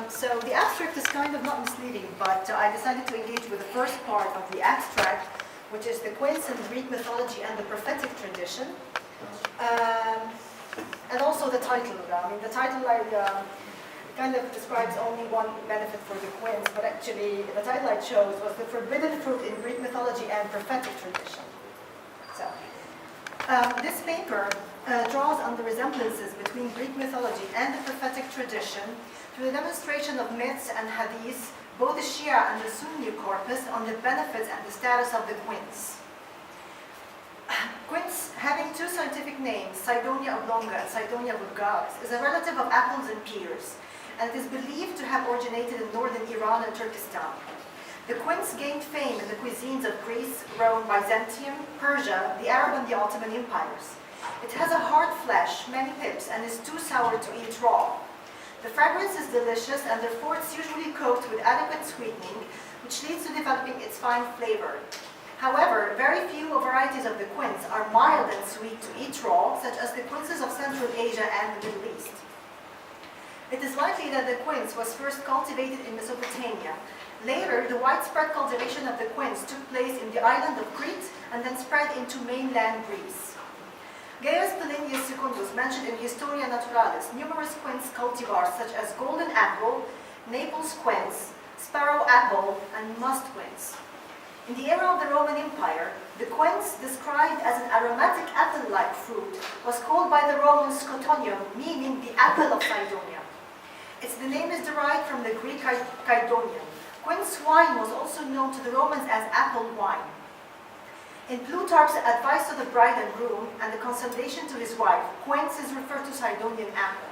So the abstract is kind of not misleading, but I decided to engage with the first part of the abstract, which is the Quince in Greek mythology and the prophetic tradition. And also the title. I mean, the title kind of describes only one benefit for the Quince, but actually the title I chose was the forbidden fruit in Greek mythology and prophetic tradition. So this paper draws on the resemblances between Greek mythology and the prophetic tradition through the demonstration of myths and hadiths, both the Shīʿā and the Sunni corpus, on the benefits and the status of the Quince. Quince, having two scientific names, Cydonia oblonga and Cydonia vulgaris, is a relative of apples and pears, and it is believed to have originated in northern Iran and Turkestan. The quince gained fame in the cuisines of Greece, Rome, Byzantium, Persia, the Arab and the Ottoman empires. It has a hard flesh, many pips, and is too sour to eat raw. The fragrance is delicious, and therefore it's usually cooked with adequate sweetening, which leads to developing its fine flavor. However, very few varieties of the quince are mild and sweet to eat raw, such as the quinces of Central Asia and the Middle East. It is likely that the quince was first cultivated in Mesopotamia. Later, the widespread cultivation of the quince took place in the island of Crete and then spread into mainland Greece. Gaius Plinius Secundus mentioned in Historia Naturalis numerous quince cultivars such as golden apple, Naples quince, sparrow apple, and musk quince. In the era of the Roman Empire, the quince, described as an aromatic apple-like fruit, was called by the Romans scotonium, meaning the apple of Cydonia. The name is derived from the Greek Kydonium. Quince wine was also known to the Romans as apple wine. In Plutarch's Advice to the Bride and Groom and the Consolation to his wife, quince is referred to Cydonean apple.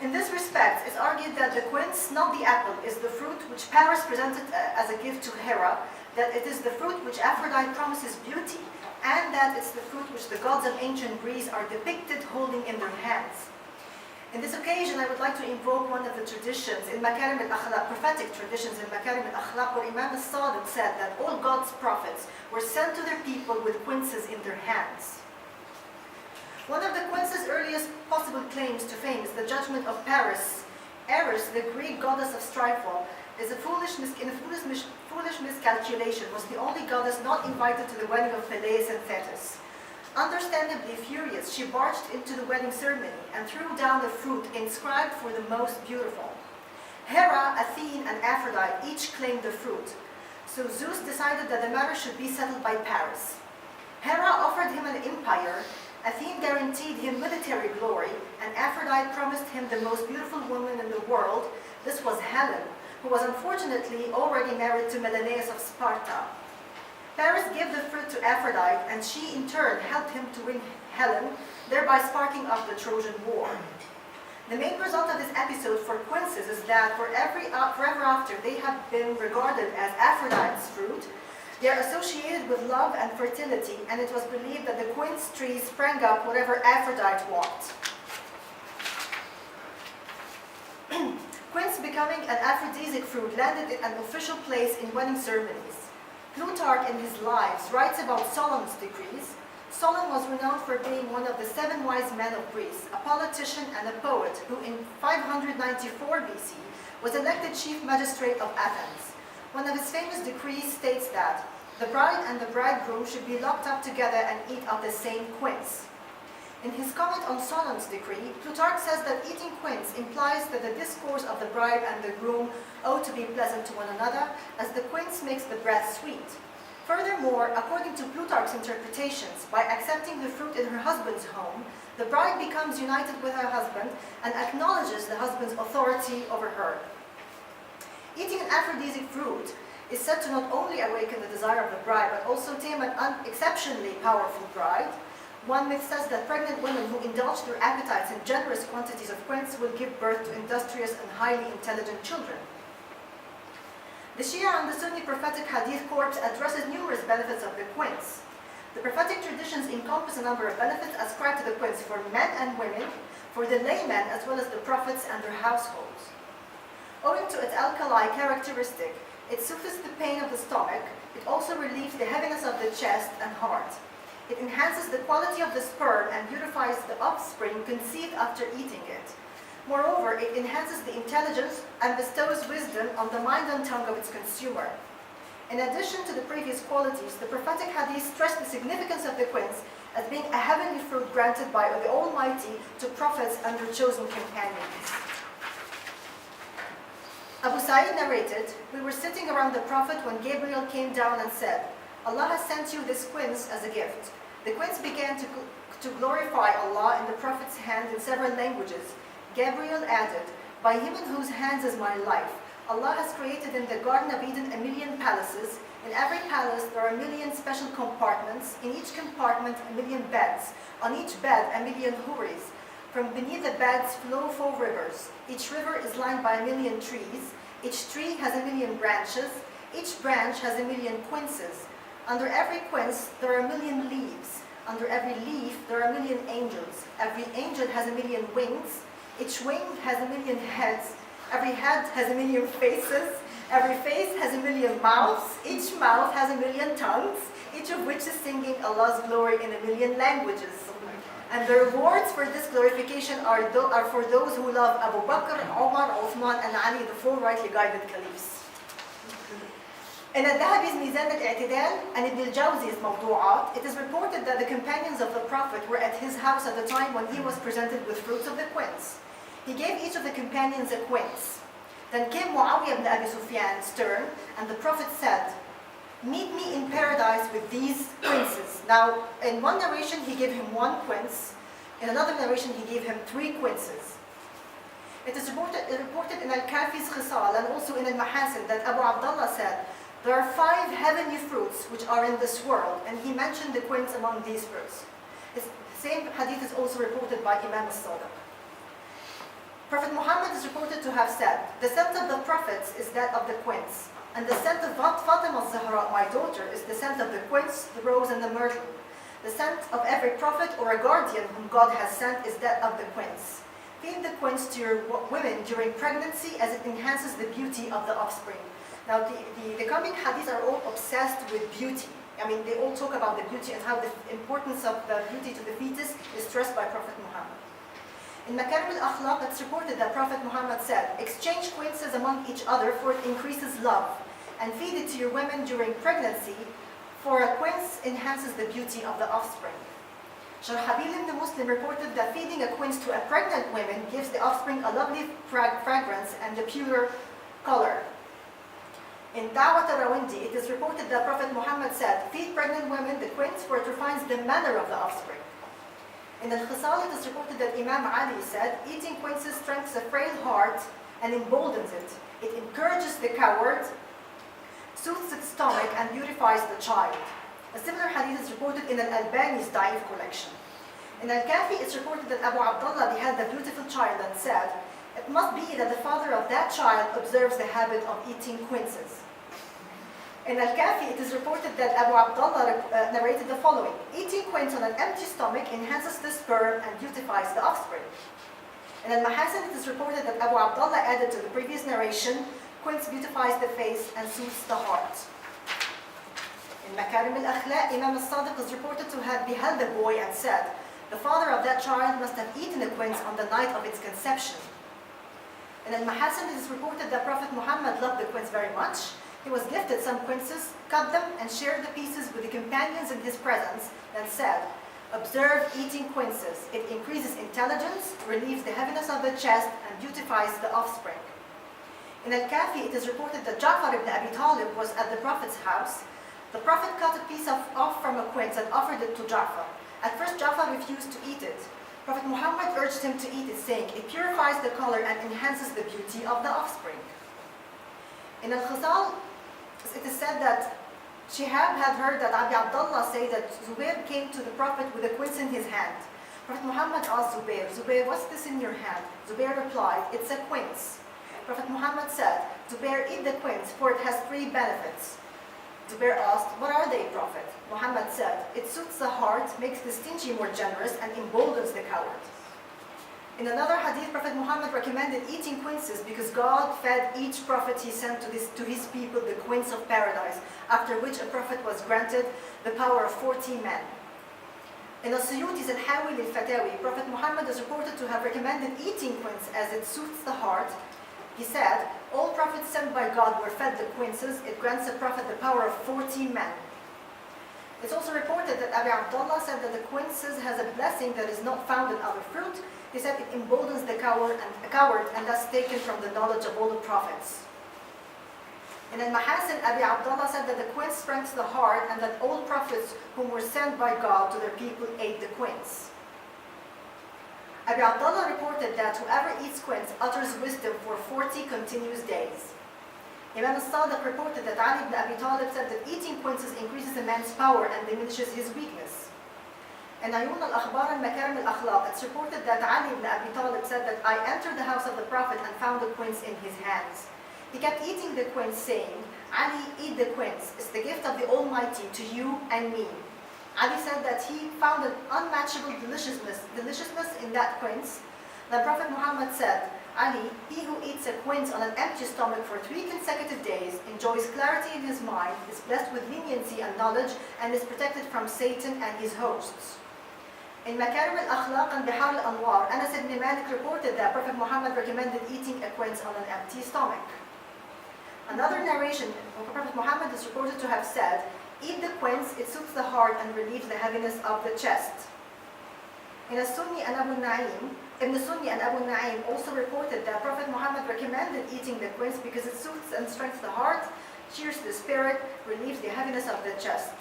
In this respect, it's argued that the quince, not the apple, is the fruit which Paris presented as a gift to Hera, that it is the fruit which Aphrodite promises beauty, and that it's the fruit which the gods of ancient Greece are depicted holding in their hands. In this occasion, I would like to invoke one of the traditions in Makarim al-Akhlaq, prophetic traditions in Makarim al-Akhlaq, where Imam al-Sadiq said that all God's prophets were sent to their people with quinces in their hands. One of the quince's earliest possible claims to fame is the judgment of Paris. Eris, the Greek goddess of strife, is a foolish miscalculation, was the only goddess not invited to the wedding of Peleus and Thetis. Understandably furious, she barged into the wedding ceremony and threw down the fruit inscribed for the most beautiful. Hera, Athene, and Aphrodite each claimed the fruit, so Zeus decided that the matter should be settled by Paris. Hera offered him an empire, Athene guaranteed him military glory, and Aphrodite promised him the most beautiful woman in the world. This was Helen, who was unfortunately already married to Menelaus of Sparta. Paris gave the fruit to Aphrodite, and she in turn helped him to win Helen, thereby sparking off the Trojan War. The main result of this episode for quinces is that forever after they have been regarded as Aphrodite's fruit, they are associated with love and fertility, and it was believed that the quince trees sprang up wherever Aphrodite walked. Quince becoming an aphrodisiac fruit landed in an official place in wedding ceremonies. Plutarch in his Lives writes about Solon's decrees. Solon was renowned for being one of the 7 wise men of Greece, a politician and a poet who in 594 BC was elected chief magistrate of Athens. One of his famous decrees states that the bride and the bridegroom should be locked up together and eat of the same quince. In his comment on Solon's decree, Plutarch says that eating quince implies that the discourse of the bride and the groom ought to be pleasant to one another, as the quince makes the breath sweet. Furthermore, according to Plutarch's interpretations, by accepting the fruit in her husband's home, the bride becomes united with her husband and acknowledges the husband's authority over her. Eating an aphrodisiac fruit is said to not only awaken the desire of the bride, but also tame an exceptionally powerful bride. One myth says that pregnant women who indulge their appetites in generous quantities of quince will give birth to industrious and highly intelligent children. The Shīʿā and the Sunni prophetic hadith corpus addresses numerous benefits of the quince. The prophetic traditions encompass a number of benefits ascribed to the quince for men and women, for the laymen as well as the prophets and their households. Owing to its alkali characteristic, it soothes the pain of the stomach. It also relieves the heaviness of the chest and heart. It enhances the quality of the sperm and beautifies the offspring conceived after eating it. Moreover, it enhances the intelligence and bestows wisdom on the mind and tongue of its consumer. In addition to the previous qualities, the prophetic hadith stressed the significance of the quince as being a heavenly fruit granted by the Almighty to prophets and their chosen companions. Abu Sa'id narrated, "We were sitting around the Prophet when Gabriel came down and said, 'Allah has sent you this quince as a gift.' The quince began to glorify Allah in the Prophet's hand in several languages. Gabriel added, 'By him in whose hands is my life, Allah has created in the Garden of Eden 1,000,000 palaces. In every palace there are 1,000,000 special compartments. In each compartment 1,000,000 beds. On each bed 1,000,000 houris. From beneath the beds flow 4 rivers. Each river is lined by 1,000,000 trees. Each tree has 1,000,000 branches. Each branch has 1,000,000 quinces. Under every quince there are 1,000,000 leaves. Under every leaf there are 1,000,000 angels. Every angel has 1,000,000 wings. Each wing has 1,000,000 heads. Every head has 1,000,000 faces. Every face has 1,000,000 mouths. Each mouth has 1,000,000 tongues, each of which is singing Allah's glory in 1,000,000 languages. And the rewards for this glorification are for those who love Abu Bakr, Umar, Uthman, and Ali, the 4 rightly guided caliphs." In الذهبي's ميزان الاعتدال and Ibn al-Jawzi's موضوعات, it is reported that the companions of the Prophet were at his house at the time when he was presented with fruits of the quince. He gave each of the companions a quince. Then came Muawiyah ibn Abi Sufyan's turn, and the Prophet said, "Meet me in paradise with these quinces." Now, in one narration he gave him 1 quince. In another narration he gave him 3 quinces. It is reported in Al-Kafi's Khisal and also in Al-Mahasin that Abu Abdullah said, "There are 5 heavenly fruits which are in this world," and he mentioned the quince among these fruits. The same hadith is also reported by Imam al-Sadiq. Prophet Muhammad is reported to have said, "The scent of the prophets is that of the quince, and the scent of Fatima al-Zahra, my daughter, is the scent of the quince, the rose, and the myrtle. The scent of every prophet or a guardian whom God has sent is that of the quince. Feed the quince to your women during pregnancy as it enhances the beauty of the offspring." Now, the coming hadiths are all obsessed with beauty. I mean, they all talk about the beauty and how the importance of the beauty to the fetus is stressed by Prophet Muhammad. In Makarim al-Akhlaq, it's reported that Prophet Muhammad said, "Exchange quinces among each other, for it increases love, and feed it to your women during pregnancy, for a quince enhances the beauty of the offspring." Sharhabil the Muslim reported that feeding a quince to a pregnant woman gives the offspring a lovely fragrance and a pure color. In Dawat al-Rawindi, it is reported that Prophet Muhammad said, "Feed pregnant women the quince, for it refines the manner of the offspring." In Al-Khisal, it is reported that Imam Ali said, "Eating quinces strengthens a frail heart and emboldens it. It encourages the coward, soothes its stomach, and beautifies the child." A similar hadith is reported in Al-Albani's Da'if collection. In Al-Kafi, it's reported that Abu Abdullah beheld a beautiful child and said, "It must be that the father of that child observes the habit of eating quinces." In Al-Kafi, it is reported that Abu Abdullah narrated the following: "Eating quince on an empty stomach enhances the sperm and beautifies the offspring." In Al-Mahasin, it is reported that Abu Abdullah added to the previous narration, "Quince beautifies the face and soothes the heart." In Makarim al-Akhlaq, Imam al-Sadiq is reported to have beheld a boy and said, "The father of that child must have eaten a quince on the night of its conception." In Al-Mahasin, it is reported that Prophet Muhammad loved the quince very much. He was gifted some quinces, cut them, and shared the pieces with the companions in his presence, and said, "Observe eating quinces. It increases intelligence, relieves the heaviness of the chest, and beautifies the offspring." In Al-Kafi, it is reported that Ja'far ibn Abi Talib was at the Prophet's house. The Prophet cut a piece off from a quince and offered it to Ja'far. At first, Ja'far refused to eat it. Prophet Muhammad urged him to eat it, saying, "It purifies the color and enhances the beauty of the offspring." In Al-Khisal, it is said that Shihab had heard that Abi Abdullah say that Zubair came to the Prophet with a quince in his hand. Prophet Muhammad asked Zubair, "Zubair, what's this in your hand?" Zubair replied, "It's a quince." Prophet Muhammad said, "Zubair, eat the quince, for it has 3 benefits." Zubair asked, "What are they, Prophet?" Muhammad said, "It soothes the heart, makes the stingy more generous, and emboldens the coward." In another hadith, Prophet Muhammad recommended eating quinces because God fed each prophet he sent to his people the quince of paradise, after which a prophet was granted the power of 40 men. In Suyuti's Al-Hawil al-Fatawi, Prophet Muhammad is reported to have recommended eating quince as it soothes the heart. He said, all prophets sent by God were fed the quinces. It grants a prophet the power of 40 men. It's also reported that Abi Abdullah said that the quinces has a blessing that is not found in other fruit. He said it emboldens the coward and thus taken from the knowledge of all the prophets. And in Mahasin, Abi Abdullah said that the quince strengthens the heart and that all prophets whom were sent by God to their people ate the quince. Abi Abdullah reported that whoever eats quince utters wisdom for 40 continuous days. Imam al-Sadiq reported that Ali ibn Abi Talib said that eating quinces increases a man's power and diminishes his weakness. In Ayun al-Akhbar al-Makarim al-Akhlaq, it's reported that Ali ibn Abi Talib said that I entered the house of the Prophet and found the quince in his hands. He kept eating the quince, saying, Ali, eat the quince. It's the gift of the Almighty to you and me. Ali said that he found an unmatchable deliciousness in that quince. The Prophet Muhammad said, Ali, he who eats a quince on an empty stomach for 3 consecutive days, enjoys clarity in his mind, is blessed with leniency and knowledge, and is protected from Satan and his hosts. In Makarim al-Akhlaq and Bihar al-Anwar, Anas ibn Malik reported that Prophet Muhammad recommended eating a quince on an empty stomach. Another narration of Prophet Muhammad is reported to have said, eat the quince, it soothes the heart and relieves the heaviness of the chest. In Sunni and Abu Na'im, Ibn Sunni and Abu Na'im also reported that Prophet Muhammad recommended eating the quince because it soothes and strengthens the heart, cheers the spirit, relieves the heaviness of the chest.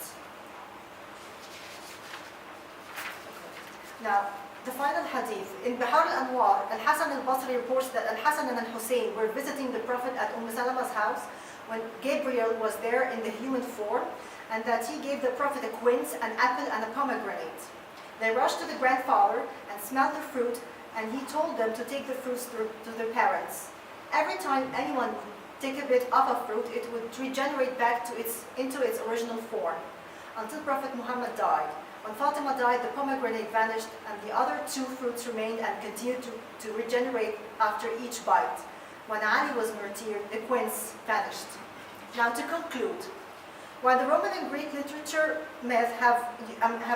Now, the final hadith. In Bihar al-Anwar, Al-Hasan al-Basri reports that Al-Hasan and Al-Hussein were visiting the Prophet at Salama's house when Gabriel was there in the human form, and that he gave the Prophet a quince, an apple, and a pomegranate. They rushed to the grandfather and smelled the fruit, and he told them to take the fruits to their parents. Every time anyone would take a bit of a fruit, it would regenerate back into its original form, until Prophet Muhammad died. When Fatima died, the pomegranate vanished, and the other 2 fruits remained and continued to regenerate after each bite. When Ali was martyred, the quince vanished. Now to conclude, while the Roman and Greek literature myth have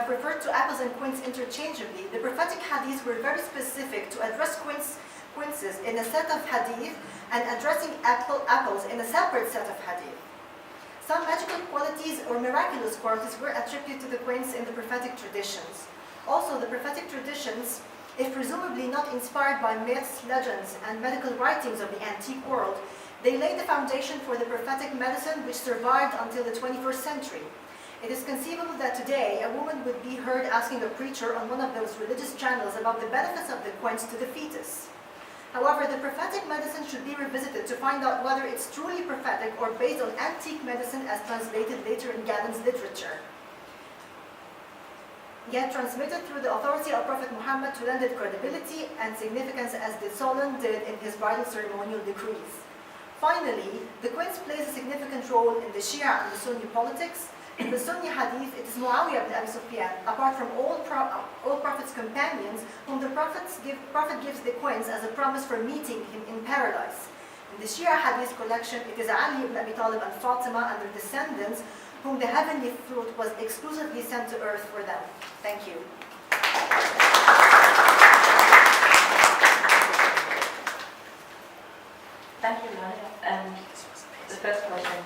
referred to apples and quince interchangeably, the prophetic hadiths were very specific to address quinces in a set of hadith and addressing apples in a separate set of hadith. Some magical qualities or miraculous qualities were attributed to the quince in the prophetic traditions. Also, the prophetic traditions, if presumably not inspired by myths, legends, and medical writings of the antique world, they laid the foundation for the prophetic medicine which survived until the 21st century. It is conceivable that today a woman would be heard asking a preacher on one of those religious channels about the benefits of the quince to the fetus. However, the prophetic medicine should be revisited to find out whether it's truly prophetic or based on antique medicine as translated later in Gavin's literature, yet transmitted through the authority of Prophet Muhammad to lend it credibility and significance as the Solon did in his bridal ceremonial decrees. Finally, the quince plays a significant role in the Shia and the Sunni politics. In the Sunni hadith, it is Muawiyah ibn Abi Sufyan, apart from all Prophet's companions, whom the Prophet gives the quince as a promise for meeting him in paradise. In the Shia hadith collection, it is Ali ibn Abi Talib and Fatima and their descendants, whom the heavenly fruit was exclusively sent to earth for them. Thank you. Thank you, Rania. The first question.